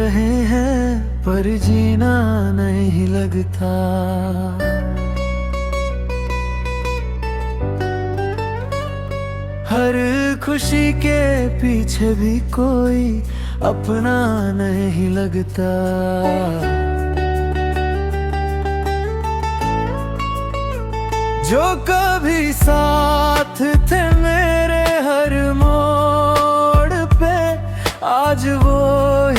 रहे हैं पर जीना नहीं लगता। हर खुशी के पीछे भी कोई अपना नहीं लगता। जो कभी साथ थे मेरे हर मोड़ पे, आज वो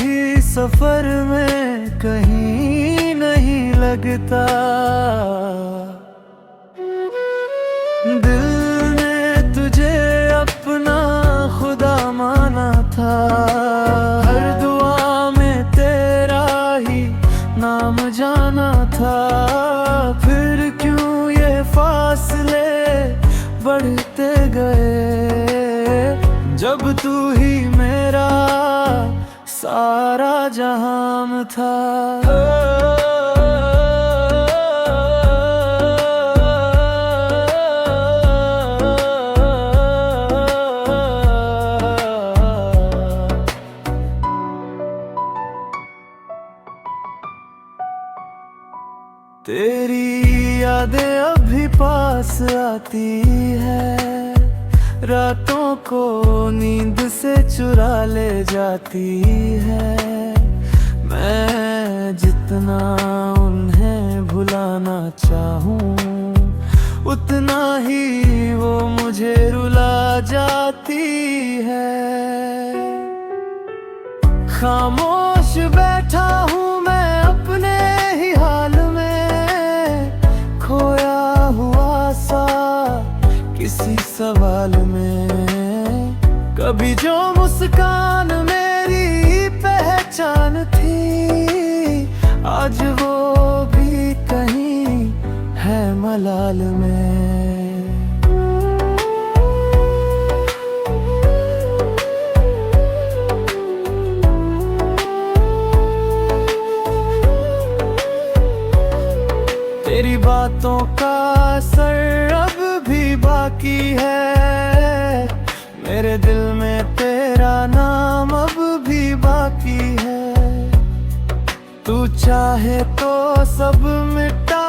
ही सफर में कहीं नहीं लगता। दिल ने तुझे अपना खुदा माना था, हर दुआ में तेरा ही नाम जाना था। फिर क्यों ये फासले बढ़ते गए, जब तू ही मेरा सारा जहां था। तेरी यादें अभी पास आती है, रातों को नींद से चुरा ले जाती है। मैं जितना उन्हें भुलाना चाहूं, उतना ही वो मुझे रुला जाती है। खामोश बैठा हूँ मैं अपने ही हाल में, खोया हुआ सा किसी सवाल में। कभी जो मुस्कान मेरी पहचान थी, आज वो भी कहीं है मलाल में। तेरी बातों का असर अब भी बाकी है, मेरे दिल में तेरा नाम अब भी बाकी है। तू चाहे तो सब मिटा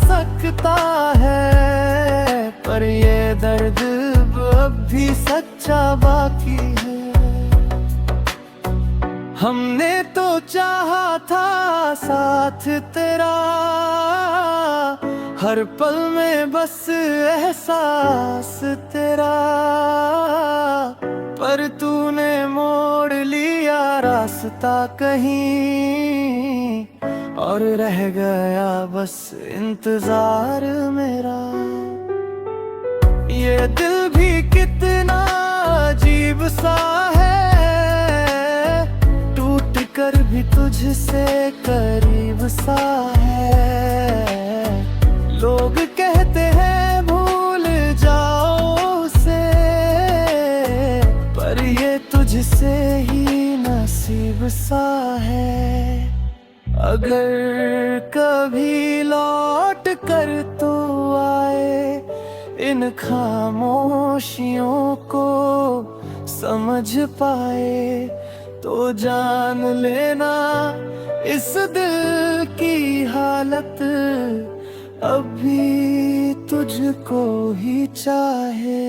सकता है, पर ये दर्द अब भी सच्चा बाकी है। हमने तो चाहा था साथ तेरा, हर पल में बस एहसास तेरा। पर तूने मोड़ लिया रास्ता कहीं, और रह गया बस इंतजार मेरा। ये दिल भी कितना अजीब सा है, टूट कर भी तुझसे करीब सा है। लोग कहते हैं भूल जाओ उसे, पर ये तुझसे ही नसीब सा है। अगर कभी लौट कर तू आए, इन खामोशियों को समझ पाए, तो जान लेना इस दिल की हालत अभी तुझको ही चाहे।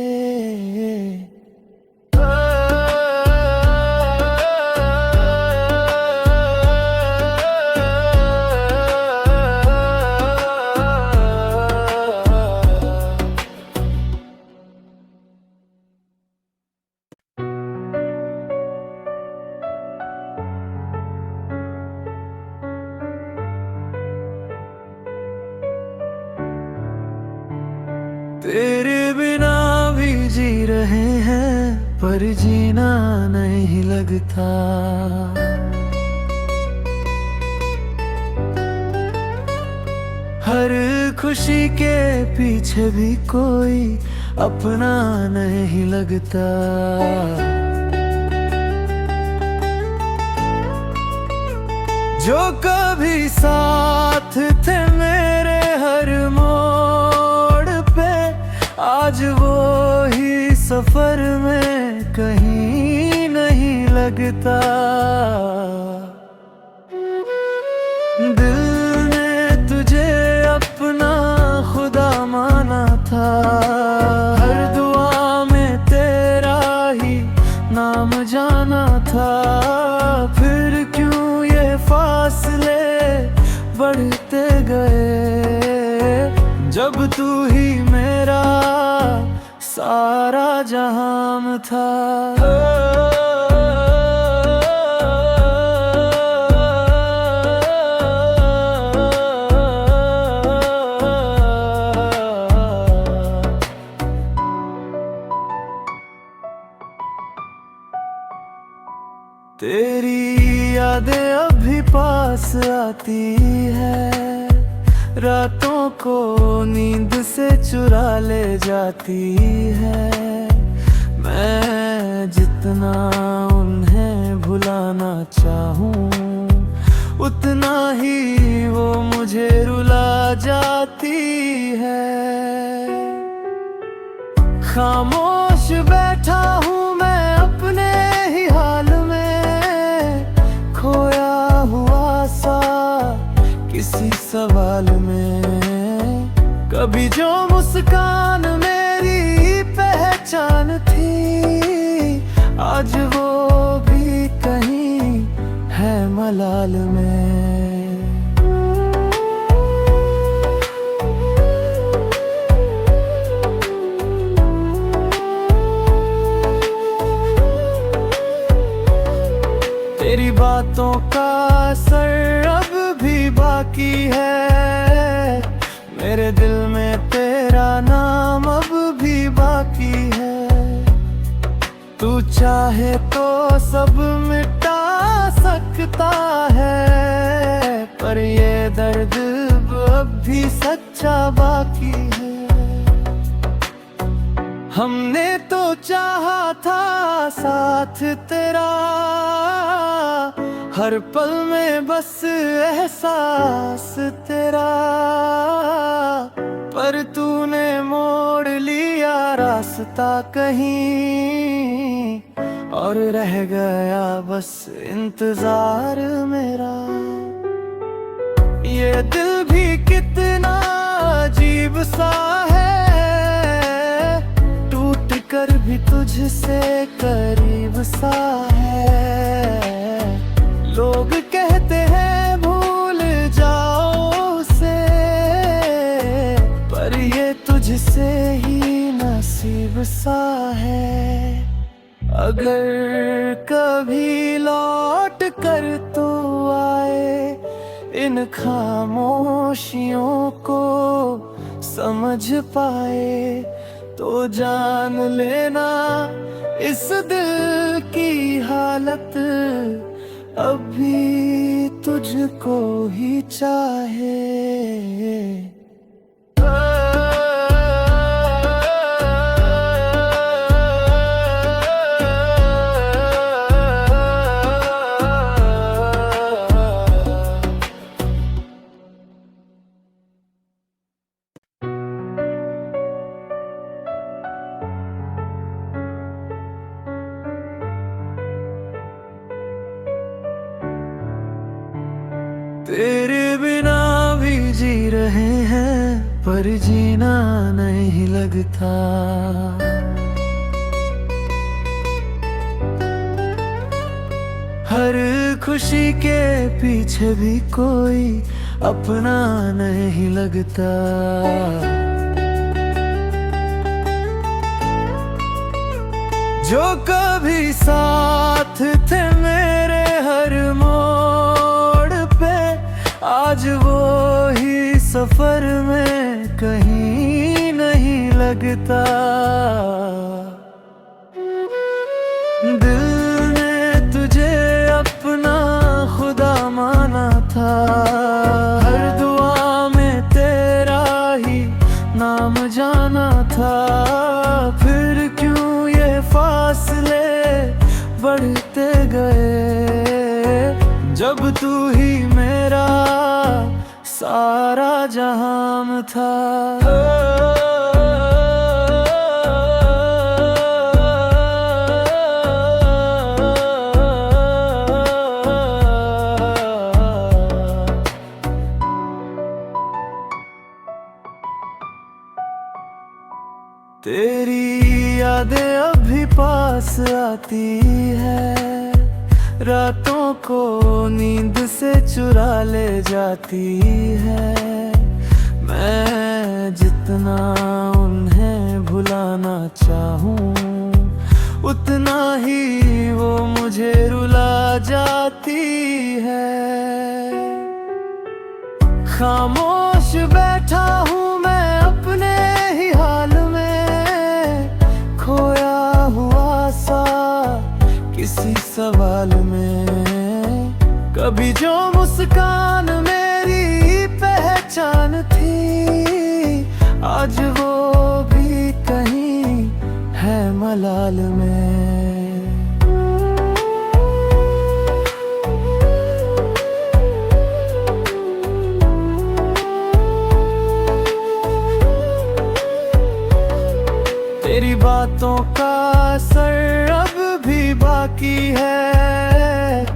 तेरे बिना भी जी रहे हैं पर जीना नहीं लगता। हर खुशी के पीछे भी कोई अपना नहीं लगता। जो कभी साथ थे मेरे हर मोड़ पे, आज वो ही सफर में कहीं नहीं लगता। दिल ने तुझे अपना खुदा माना था, हर दुआ में तेरा ही नाम जाना था। फिर क्यों ये फासले बढ़ते गए, जब तू ही मेरा सारा जहां था। तेरी यादें अभी पास आती है, रातों को नींद से चुरा ले जाती है। मैं जितना उन्हें भुलाना चाहूं, उतना ही वो मुझे रुला जाती है। खामोश बैठा हूँ मैं अपने ही हाल में, खोया हुआ सा किसी सवाल में। कभी जो मुस्कान मेरी पहचान थी, आज वो भी कहीं है मलाल में। तेरी बातों का असर अब भी बाकी है, मेरे दिल में तेरा नाम अब भी बाकी है। तू चाहे तो सब मिटा सकता है, पर ये दर्द अब भी सच्चा बाकी है। हमने तो चाहा था साथ तेरा, हर पल में बस एहसास तेरा, पर तूने मोड़ लिया रास्ता कहीं, और रह गया बस इंतजार मेरा। ये दिल भी कितना अजीब सा है, टूट कर भी तुझसे करीब सा है। लोग कहते हैं भूल जाओ उसे, पर ये तुझसे ही नसीब सा है। अगर कभी लौट कर तू आए, इन खामोशियों को समझ पाए, तो जान लेना इस दिल की हालत अभी तुझको ही चाहे। तेरे बिना भी जी रहे हैं, पर जीना नहीं लगता। हर खुशी के पीछे भी कोई अपना नहीं लगता। जो कभी साथ थे मेरे हर मोड़ पे, आज वो ही सफर में कहीं नहीं लगता। दिल ने तुझे अपना खुदा माना था, हर दुआ में तेरा ही नाम जाना था। फिर क्यों ये फासले बढ़ते गए, जब तू ही मेरा सारा जहां था। तेरी यादें अभी पास आती है, रातों को नींद से चुरा ले जाती है। मैं जितना उन्हें भुलाना चाहूँ, उतना ही वो मुझे रुला जाती है। खामोश बैठा हूँ मैं अपने ही हाल में, खोया हुआ सा किसी सवाल में। कभी जो मुस्कान मेरी पहचान थी, आज वो भी कहीं है मलाल में। तेरी बातों का असर अब भी बाकी है,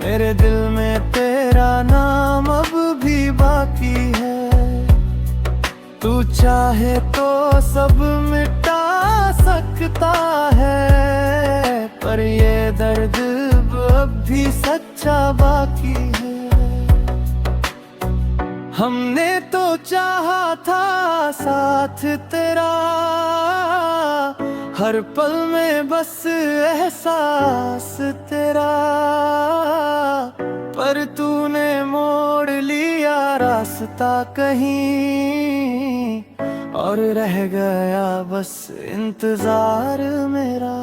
मेरे दिल में तेरा नाम अब भी बाकी है। तू चाहे तो सब मिटा सकता है, पर ये दर्द अब भी सच्चा बाकी है। हमने तो चाहा था साथ तेरा, हर पल में बस एहसास तेरा, पर तूने मोड़ लिया रास्ता कहीं, और रह गया बस इंतजार मेरा।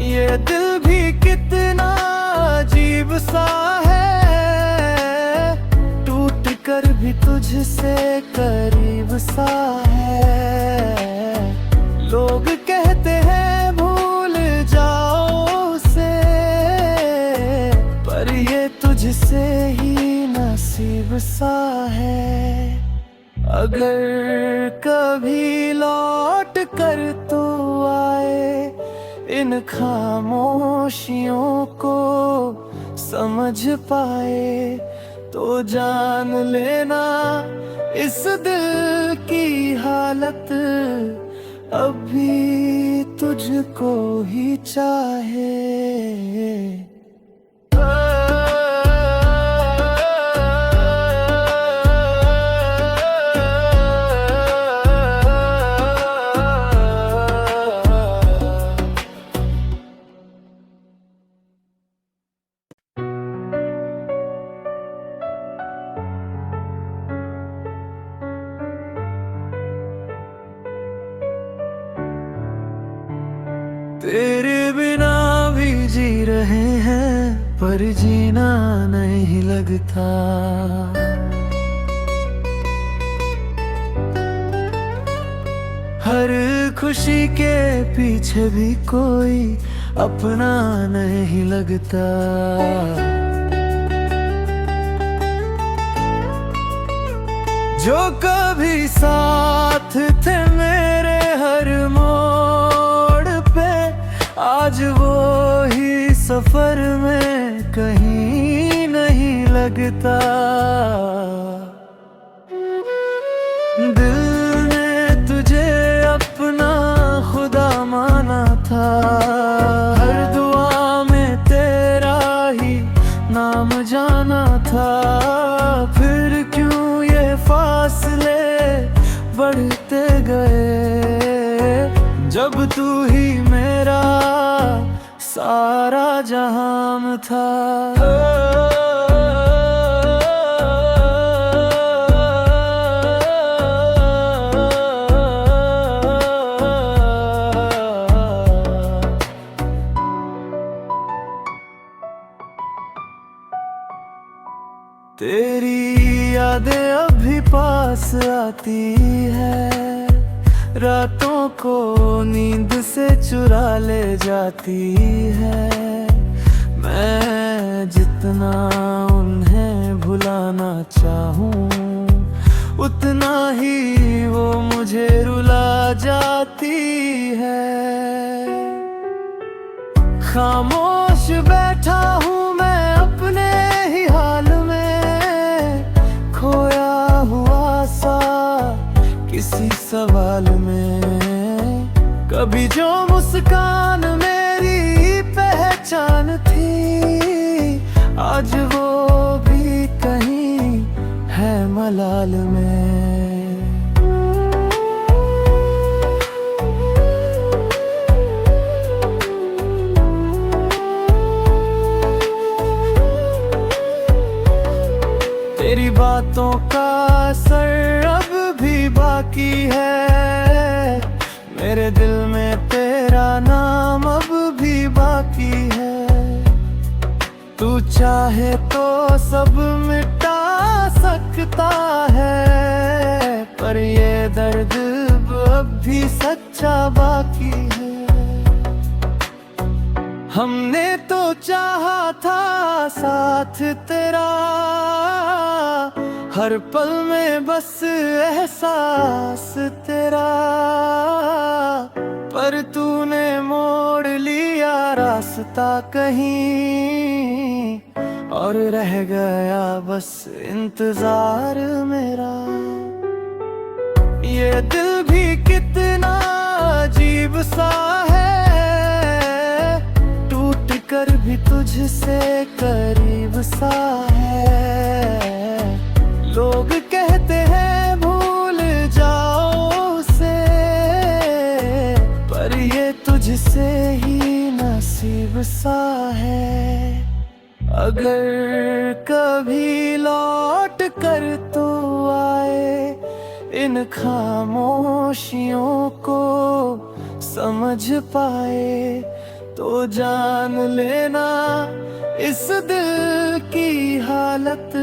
ये दिल भी कितना अजीब सा है, टूट कर भी तुझसे करीब सा है। लोग कहते हैं भूल जाओ उसे, पर ये तुझसे ही नसीब सा है। अगर कभी लौट कर तू आए, इन खामोशियों को समझ पाए, तो जान लेना इस दिल की हालत अभी तुझको ही चाहे। तेरे बिना भी जी रहे हैं, पर जीना नहीं लगता। हर खुशी के पीछे भी कोई अपना नहीं लगता। जो कभी साथ थे मेरे हर मोड़ पे, आज वो ही सफर में कहीं नहीं लगता। दिल ने तुझे अपना खुदा माना था, हर दुआ में तेरा ही नाम जाना था। फिर क्यों ये फासले बढ़ते गए, जब तू ही मेरा सारा जहां था। तेरी यादें अभी पास आती है, रातों को नींद से चुरा ले जाती है। मैं जितना उन्हें भुलाना चाहूँ, उतना ही वो मुझे रुला जाती है। खामोश बैठा हूँ मैं अपने ही हाल में, खोया हुआ सा किसी सवाल में। तेरी बातों का असर अब भी बाकी है, मेरे दिल में तेरा नाम अब भी बाकी है। तू चाहे तो सब मिटा सकता है, पर ये दर्द अब भी सच्चा बाकी है। हमने तो चाहा था साथ तेरा, हर पल में बस एहसास तेरा, पर तूने मोड़ लिया रास्ता कहीं, और रह गया बस इंतजार मेरा। ये दिल भी कितना अजीब सा है, टूट कर भी तुझसे करीब सा है। लोग कहते हैं भूल जाओ उसे, पर ये तुझसे ही नसीब सा है। अगर कभी लौट कर तू आए, इन खामोशियों को समझ पाए, तो जान लेना इस दिल की हालत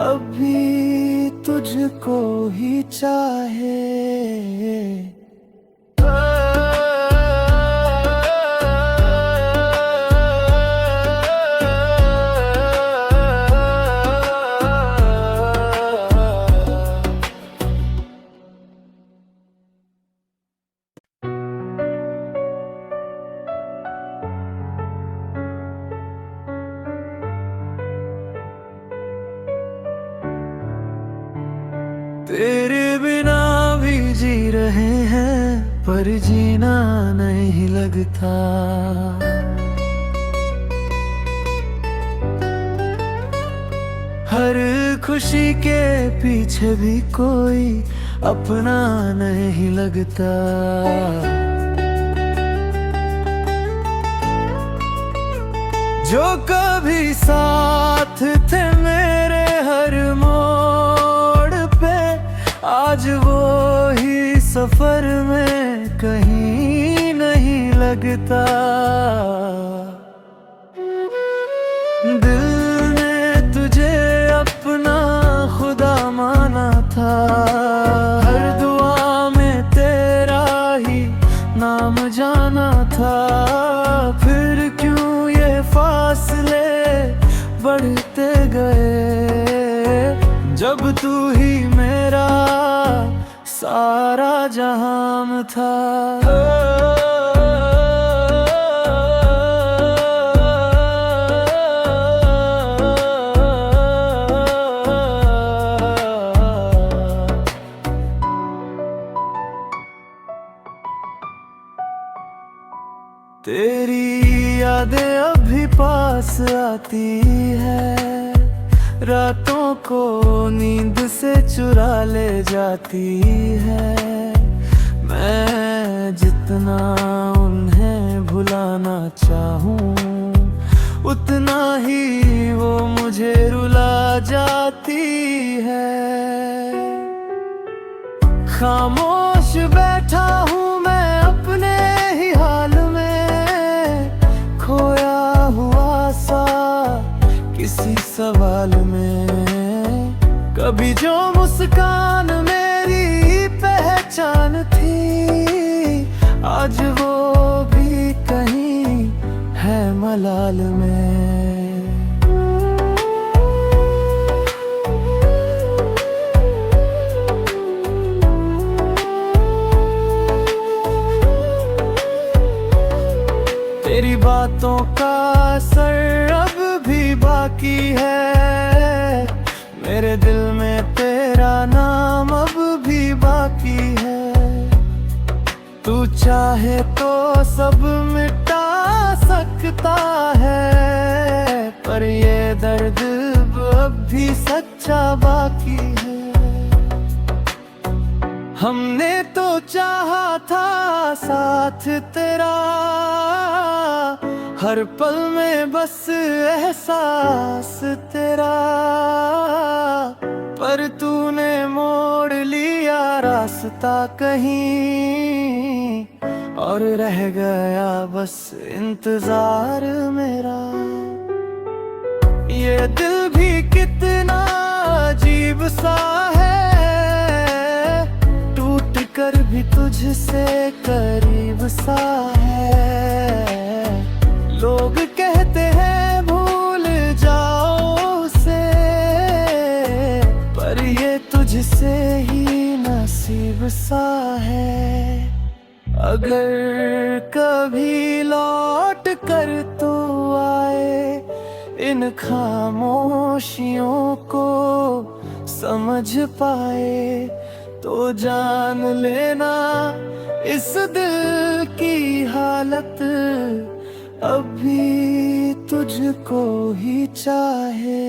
अभी तुझको ही चाहे। तेरे बिना भी जी रहे हैं, पर जीना नहीं लगता। हर खुशी के पीछे भी कोई अपना नहीं लगता। जो कभी साथ थे मेरे हर मोड़ पे, आज वो ही सफर में कहीं नहीं लगता। दिल ने तुझे अपना खुदा माना था, हर दुआ में तेरा ही नाम जाना था। फिर क्यों ये फासले बढ़ते गए, जब तू ही मेरा सारा जहां था। तेरी यादें अभी पास आती है, रातों को नींद से चुरा ले जाती है। मैं जितना उन्हें भुलाना चाहूं, उतना ही वो मुझे रुला जाती है। खामोश बैठा हूँ मैं अपने ही हाल में, खोया हुआ सा किसी सवाल में। कभी जो मुस्कान मेरी पहचान थी, आज वो भी कहीं है मलाल में। तेरी बातों का असर अब भी बाकी है, मेरे दिल में तेरा नाम अब भी बाकी है। तू चाहे तो सब मिटा सकता है, पर ये दर्द अब भी सच्चा बाकी है। हमने तो चाहा था साथ तेरा, हर पल में बस एहसास तेरा। पर तूने मोड़ लिया रास्ता कहीं, और रह गया बस इंतजार मेरा। ये दिल भी कितना अजीब सा है, टूट कर भी तुझसे करीब सा है। लोग कहते हैं भूल जाओ उसे, पर ये तुझसे ही नसीब सा है। अगर कभी लौट कर तू आए, इन खामोशियों को समझ पाए, तो जान लेना इस दिल की हालत अभी तुझको ही चाहे।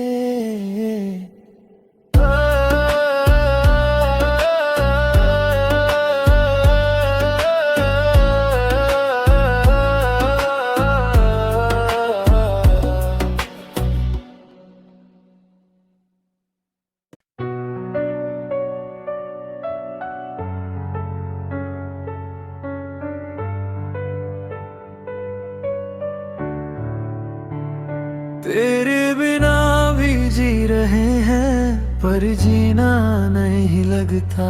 तेरे बिना भी जी रहे हैं, पर जीना नहीं लगता।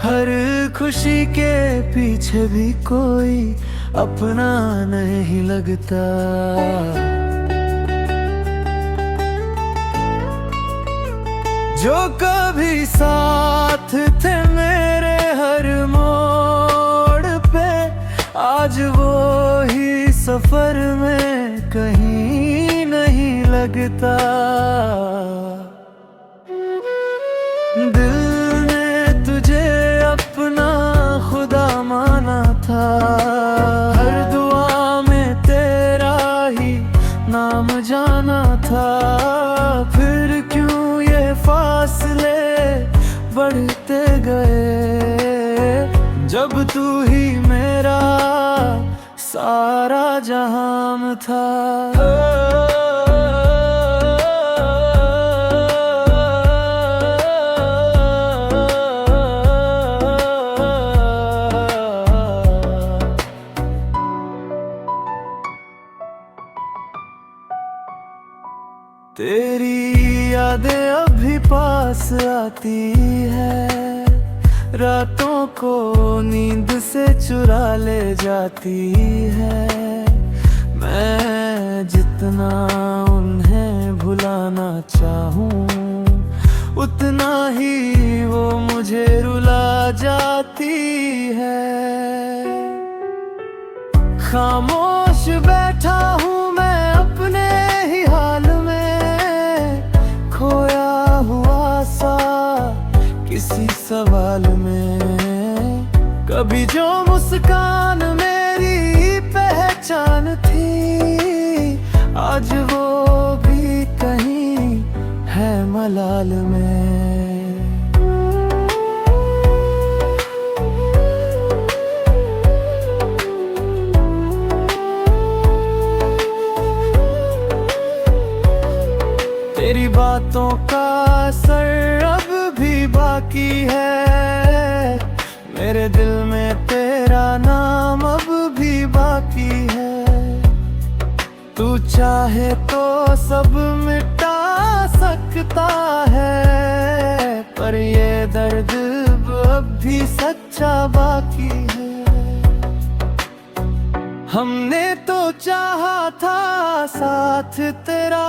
हर खुशी के पीछे भी कोई अपना नहीं लगता। जो कभी साथ थे मेरे हर मोड़ पे, आज वो ही सफर में कहीं नहीं लगता। दिल ने तुझे अपना खुदा माना था, हर दुआ में तेरा ही नाम जाना था। फिर क्यों ये फासले बढ़ते गए, जब तू ही मेरा सारा जहां था। तेरी यादें अभी पास आती है, रातों को नींद से चुरा ले जाती है। मैं जितना उन्हें भुलाना चाहूं, उतना ही वो मुझे रुला जाती है। खामोश बैठा हूँ मैं अपने ही हाल में, खोया हुआ सा किसी सवाल में। कभी जो मुस्कान मेरी पहचान थी, आज वो भी कहीं है मलाल में। तेरी बातों का असर अब भी बाकी है, मेरे दिल में तेरा नाम अब भी बाकी है। तू चाहे तो सब मिटा सकता है, पर ये दर्द अब भी सच्चा बाकी है। हमने तो चाहा था साथ तेरा,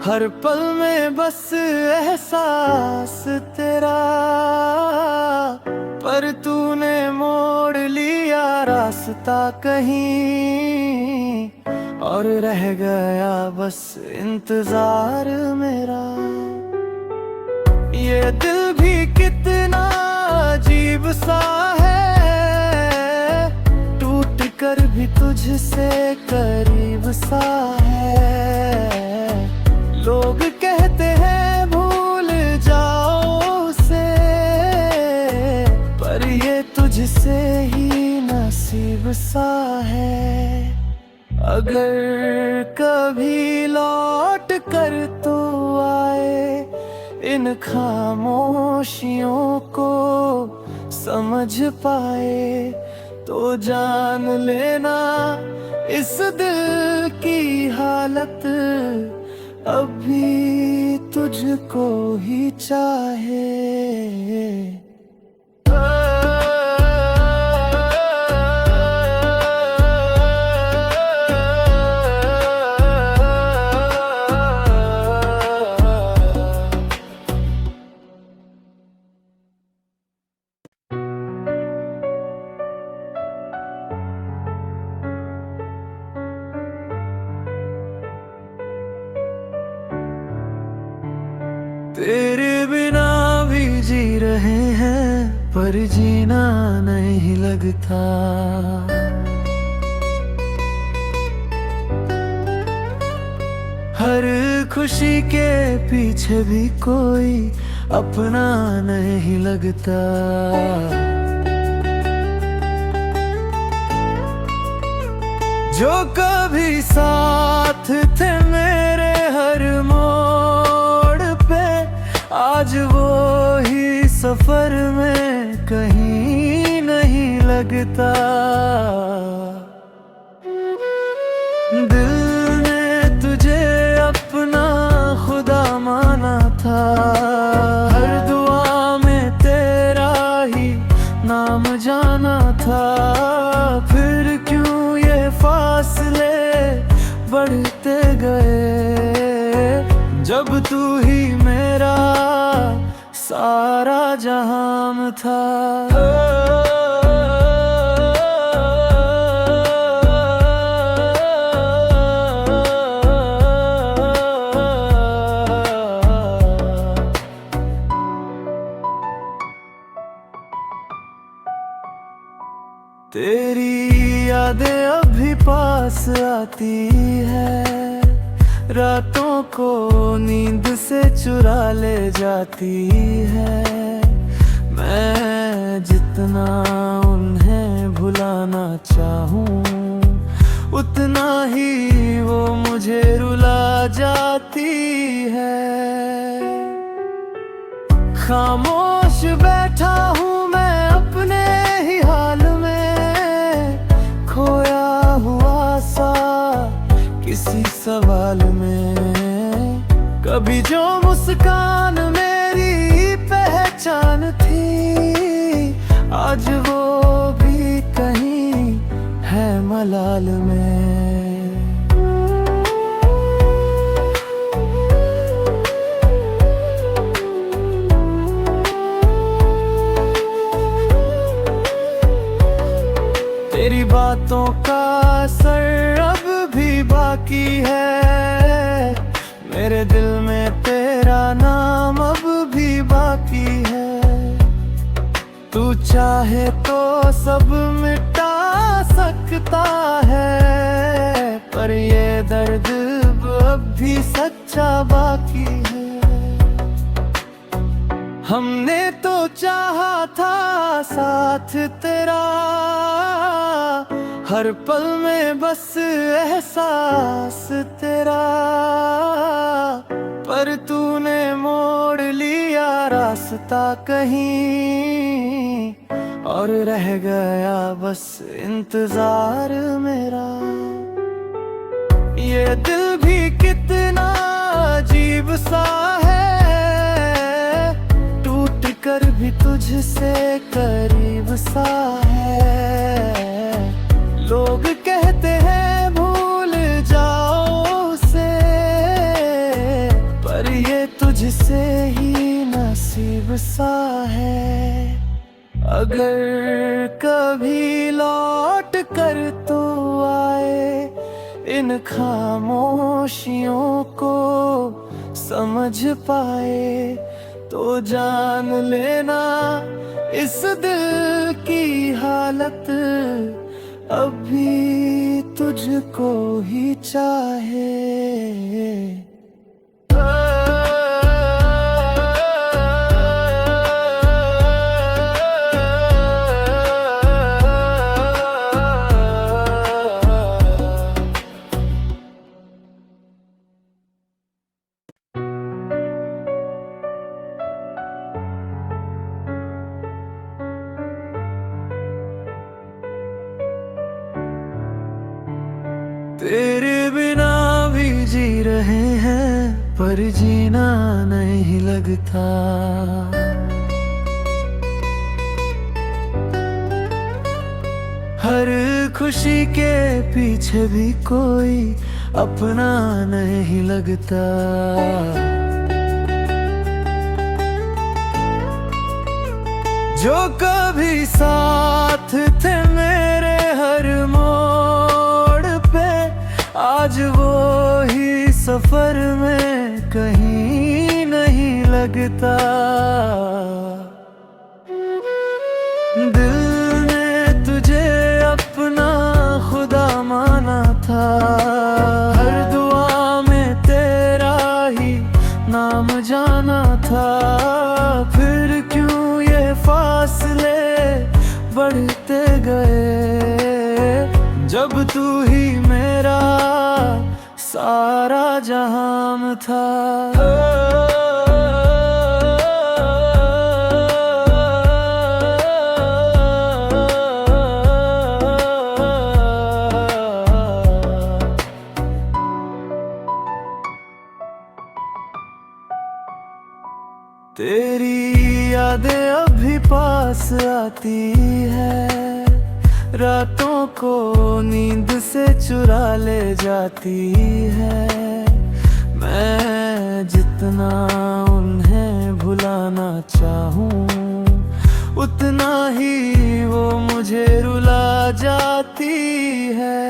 हर पल में बस एहसास तेरा। पर तूने मोड़ लिया रास्ता कहीं, और रह गया बस इंतजार मेरा। ये दिल भी कितना अजीब सा है, टूट कर भी तुझसे करीब सा है। लोग कहते हैं भूल जाओ उसे, पर ये तुझसे ही नसीब सा है। अगर कभी लौट कर तू आए, इन खामोशियों को समझ पाए, तो जान लेना इस दिल की हालत अभी तुझको ही चाहे। तेरे बिना भी जी रहे हैं, पर जीना नहीं लगता। हर खुशी के पीछे भी कोई अपना नहीं लगता। जो कभी साथ थे मेरे हर मोड़ पे, आज वो ही सफर में कहीं नहीं लगता। दिल ने तुझे अपना खुदा माना था, हर दुआ में तेरा ही नाम जाना था। फिर क्यों ये फासले बढ़ते गए, जब तू ही मेरा सारा जहां था। तेरी यादें अभी पास आती है, रातों को नींद से चुरा ले जाती है। मैं जितना उन्हें भुलाना चाहूं, उतना ही वो मुझे रुला जाती है। खामोश बैठा हूँ मैं अपने ही हाल में, खोया हुआ सा किसी सवाल में। कभी जो मुस्कान मेरी पहचान थी, आज वो भी कहीं है मलाल में। तेरी बातों का असर अब भी बाकी है, मेरे दिल में तेरा नाम अब भी बाकी है। तू चाहे तो सब मिटा सकता है, पर ये दर्द अब भी सच्चा बाकी है। हमने तो चाहा था साथ तेरा, हर पल में बस एहसास तेरा, पर तूने मोड़ लिया रास्ता कहीं, और रह गया बस इंतजार मेरा। ये दिल भी कितना अजीब सा है, टूट कर भी तुझसे करीब सा है। लोग कहते हैं भूल जाओ उसे, पर ये तुझसे ही नसीब सा है। अगर कभी लौट कर तू आए, इन खामोशियों को समझ पाए, तो जान लेना इस दिल की हालत अभी तुझको ही चाहे। तेरे बिना भी जी रहे हैं, पर जीना नहीं लगता। हर खुशी के पीछे भी कोई अपना नहीं लगता। जो कभी साथ थे मेरे हर मोड़ पे, आज वो ही सफर में कहीं नहीं लगता। दिल ने तुझे अपना खुदा माना था, हर दुआ में तेरा ही नाम जाना था। फिर क्यों ये फासले बढ़ते गए, जब तू ही मेरा सारा जहान था। तेरी यादें अभी पास आती है, रातों को नींद से चुरा ले जाती है। मैं जितना उन्हें भुलाना चाहूँ, उतना ही वो मुझे रुला जाती है।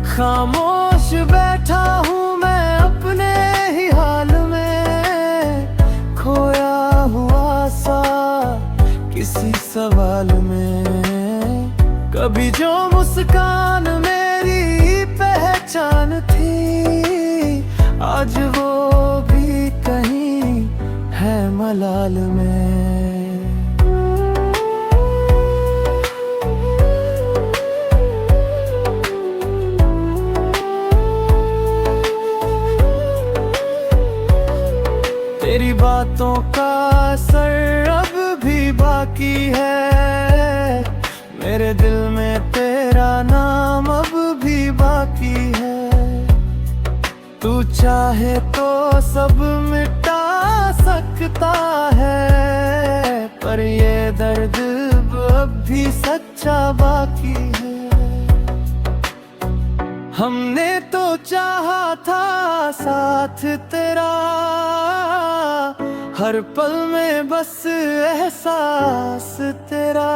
खामोश बैठा हूँ मैं अपने ही हाल में, खोया हुआ सा किसी सवाल में। कभी जो मुस्कान मेरी पहचान थी, आज वो भी कहीं है मलाल में। तेरी बातों का असर अब भी बाकी है, मेरे दिल में तेरा नाम अब भी बाकी है। तू चाहे तो सब मिटा सकता है, पर ये दर्द अब भी सच्चा बाकी है। हमने तो चाहा था साथ तेरा, हर पल में बस एहसास तेरा।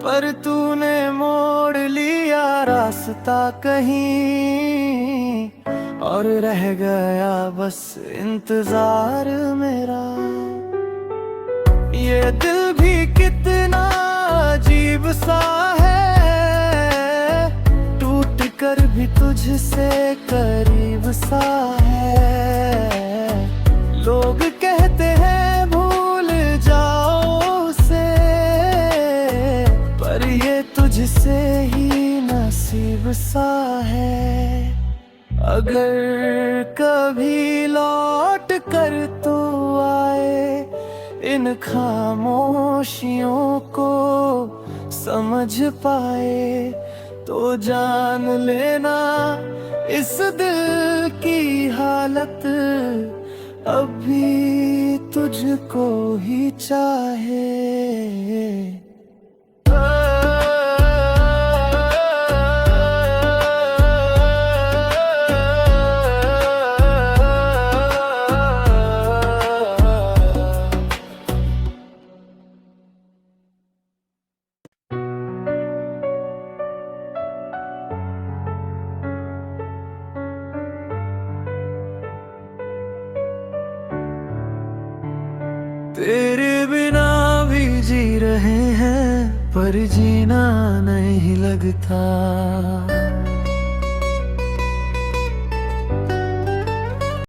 पर तूने मोड़ लिया रास्ता कहीं, और रह गया बस इंतजार मेरा। ये दिल भी कितना अजीब सा है, टूट कर भी तुझसे करीब सा है। लोग कहते हैं भूल जाओ उसे, पर ये तुझसे ही नसीब सा है। अगर कभी लौट कर तू आए, इन खामोशियों को समझ पाए, तो जान लेना इस दिल की हालत अभी तुझको ही चाहे। तेरे बिना भी जी रहे हैं, पर जीना नहीं लगता।